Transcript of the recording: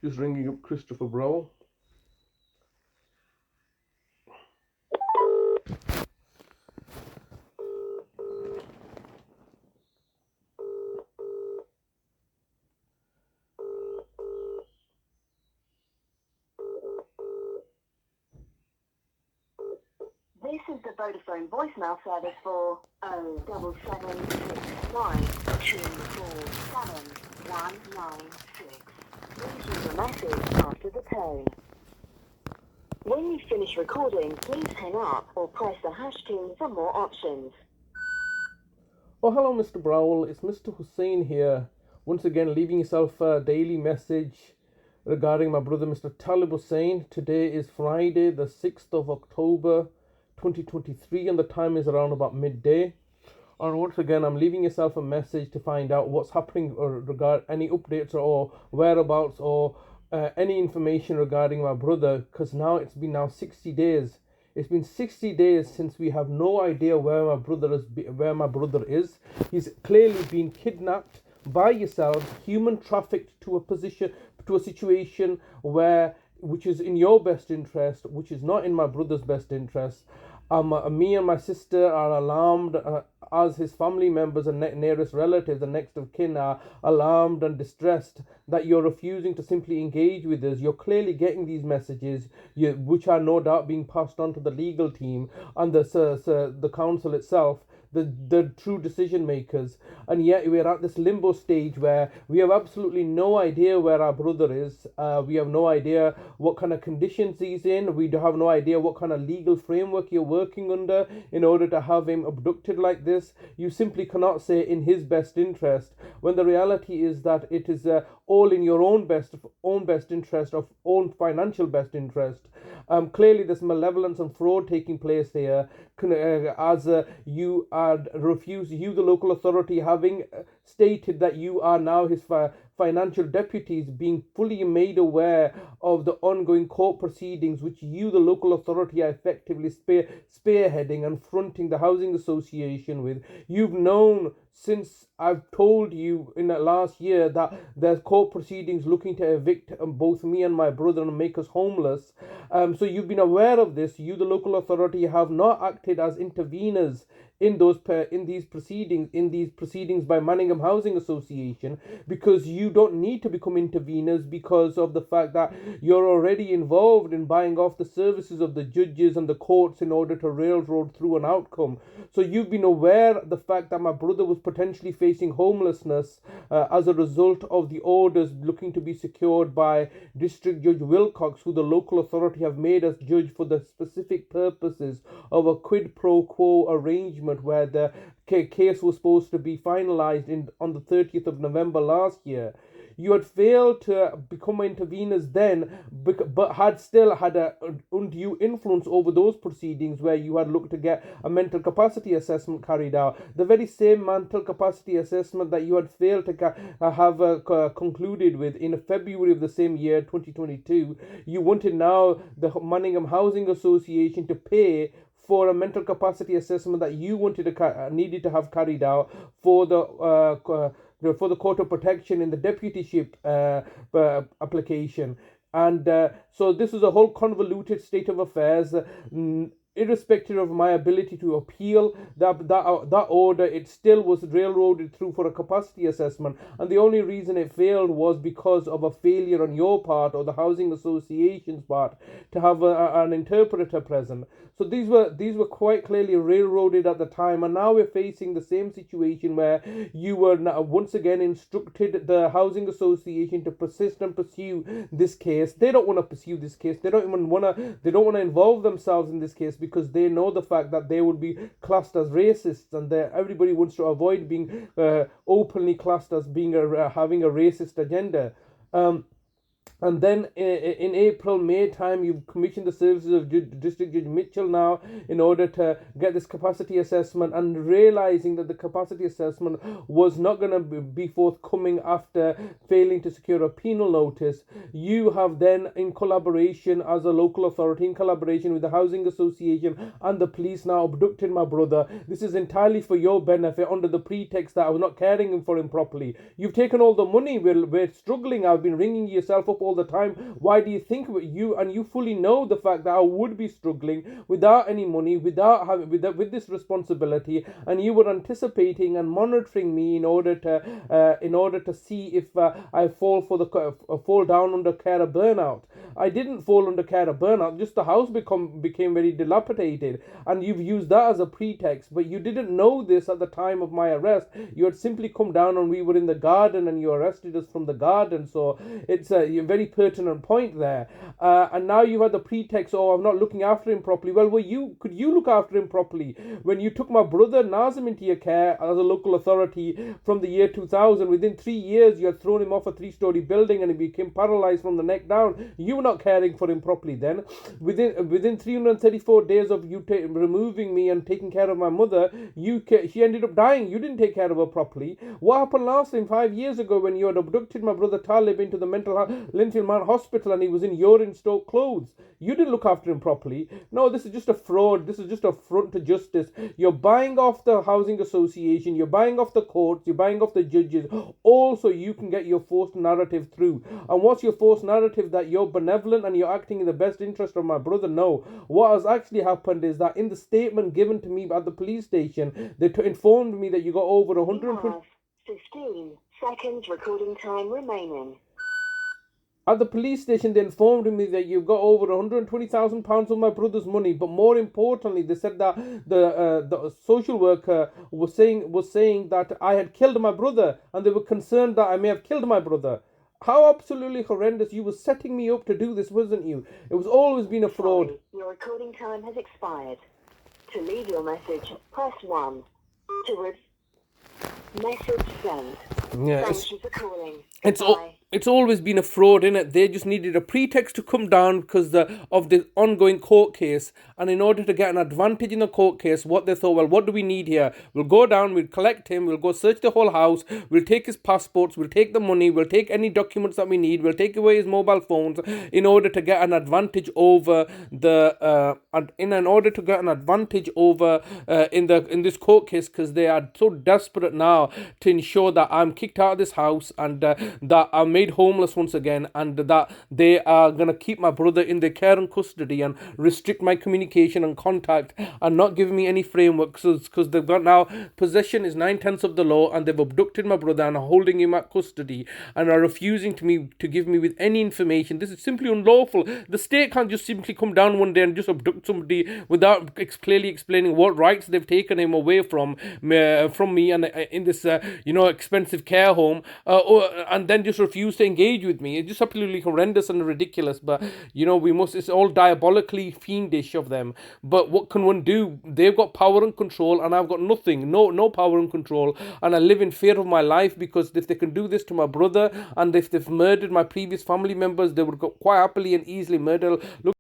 Just ringing up Christopher Browell. This is the Vodafone voicemail service for 07769247196. Please leave a message after the tone. When you finish recording, please hang up or press the hash key for more options. Oh, hello, Mr. Browell. It's Mr. Hussein here. Once again, leaving yourself a daily message regarding my brother, Mr. Talib Hussein. Today is Friday, the 6th of October, 2023, and the time is around about midday. And once again, I'm leaving yourself a message to find out what's happening or regard any updates or whereabouts or any information regarding my brother, because now it's been 60 days. It's been 60 days since we have no idea where my brother is. He's clearly been kidnapped by yourselves, human trafficked to a situation which is in your best interest, which is not in my brother's best interest. Me and my sister are alarmed, as his family members and nearest relatives and next of kin are alarmed and distressed that you're refusing to simply engage with us. You're clearly getting these messages, which are no doubt being passed on to the legal team and the council itself, the true decision makers, and yet we're at this limbo stage where we have absolutely no idea where our brother is. We have no idea what kind of conditions he's in. We have no idea what kind of legal framework you're working under in order to have him abducted like this. You simply cannot say in his best interest, when the reality is that it is all in your own best interest, of own financial best interest. Clearly there's malevolence and fraud taking place here, as you the local authority, having stated that you are now his financial deputies, being fully made aware of the ongoing court proceedings which you, the local authority, are effectively spearheading and fronting the housing association with. You've known since I've told you in the last year that there's court proceedings looking to evict both me and my brother and make us homeless. So you've been aware of this. You, the local authority, have not acted as interveners in these proceedings by Manningham Housing Association, because you don't need to become interveners because of the fact that you're already involved in buying off the services of the judges and the courts in order to railroad through an outcome. So you've been aware of the fact that my brother was potentially facing homelessness as a result of the orders looking to be secured by District Judge Wilcox, who the local authority have made as judge for the specific purposes of a quid pro quo arrangement where the case was supposed to be finalized on the 30th of November last year. You had failed to become interveners then, but had still had an undue influence over those proceedings where you had looked to get a mental capacity assessment carried out. The very same mental capacity assessment that you had failed to have concluded with in February of the same year, 2022. You wanted now the Manningham Housing Association to pay for a mental capacity assessment that you needed to have carried out for the court of protection in the deputyship application. And so this is a whole convoluted state of affairs. Irrespective of my ability to appeal that order, it still was railroaded through for a capacity assessment, and the only reason it failed was because of a failure on your part or the housing association's part to have an interpreter present. So these were quite clearly railroaded at the time, and now we're facing the same situation where you were once again instructed the housing association to persist and pursue this case. They don't want to pursue this case. They don't want to involve themselves in this case because they know the fact that they would be classed as racists, and everybody wants to avoid being openly classed as being having a racist agenda. And then in April, May time, you commissioned the services of District Judge Mitchell now in order to get this capacity assessment, and realizing that the capacity assessment was not going to be forthcoming after failing to secure a penal notice. You have then, in collaboration as a local authority, in collaboration with the Housing Association and the police, now abducted my brother. This is entirely for your benefit under the pretext that I was not caring for him properly. You've taken all the money. We're struggling. I've been ringing yourself up all the time. Why do you think you fully know the fact that I would be struggling without any money, without having with this responsibility, and you were anticipating and monitoring me in order to see if I fall down under care of burnout. I didn't fall under care of burnout, just the house became very dilapidated, and you've used that as a pretext, but you didn't know this at the time of my arrest. You had simply come down and we were in the garden and you arrested us from the garden, so it's a very pertinent point there. And now you had the pretext, oh, I'm not looking after him properly. Well, could you look after him properly when you took my brother Nazim into your care as a local authority from the year 2000? Within 3 years, you had thrown him off a 3-story building and he became paralyzed from the neck down. You were not caring for him properly then. Within 334 days of you removing me and taking care of my mother, she ended up dying. You didn't take care of her properly. What happened last time, 5 years ago, when you had abducted my brother Talib into the mental man hospital and he was in urine-soaked clothes? You didn't look after him properly. No, this is just a fraud. This is just a affront to justice. You're buying off the housing association. You're buying off the courts. You're buying off the judges. Also, you can get your forced narrative through. And what's your forced narrative? That you're benevolent and you're acting in the best interest of my brother? No. What has actually happened is that in the statement given to me at the police station, they informed me that you got over 120... 15 seconds recording time remaining. At the police station, they informed me that you've got over £120,000 of my brother's money. But more importantly, they said that the social worker was saying that I had killed my brother, and they were concerned that I may have killed my brother. How absolutely horrendous! You were setting me up to do this, wasn't you? It was always been a fraud. Sorry, your recording time has expired. To leave your message, press 1. To message sent. Yeah, Thank you for calling. it's always been a fraud, innit? They just needed a pretext to come down because of the ongoing court case, and in order to get an advantage in the court case, what they thought, well, what do we need here? We'll go down, we'll collect him, we'll go search the whole house, we'll take his passports, we'll take the money, we'll take any documents that we need, we'll take away his mobile phones in order to get an advantage over in this court case, because they are so desperate now to ensure that I'm kicked out of this house and that I'm made homeless once again, and that they are going to keep my brother in their care and custody and restrict my communication and contact and not give me any framework, because they've got now possession is 9/10 of the law, and they've abducted my brother and are holding him at custody and are refusing to give me with any information. This is simply unlawful. The state can't just simply come down one day and just abduct somebody without clearly explaining what rights they've taken him away from me and in this expensive care home, and then just refuse to engage with me. It's just absolutely horrendous and ridiculous. But it's all diabolically fiendish of them. But what can one do? They've got power and control, and I've got nothing, no power and control, and I live in fear of my life, because if they can do this to my brother, and if they've murdered my previous family members, they would go quite happily and easily murder. Look,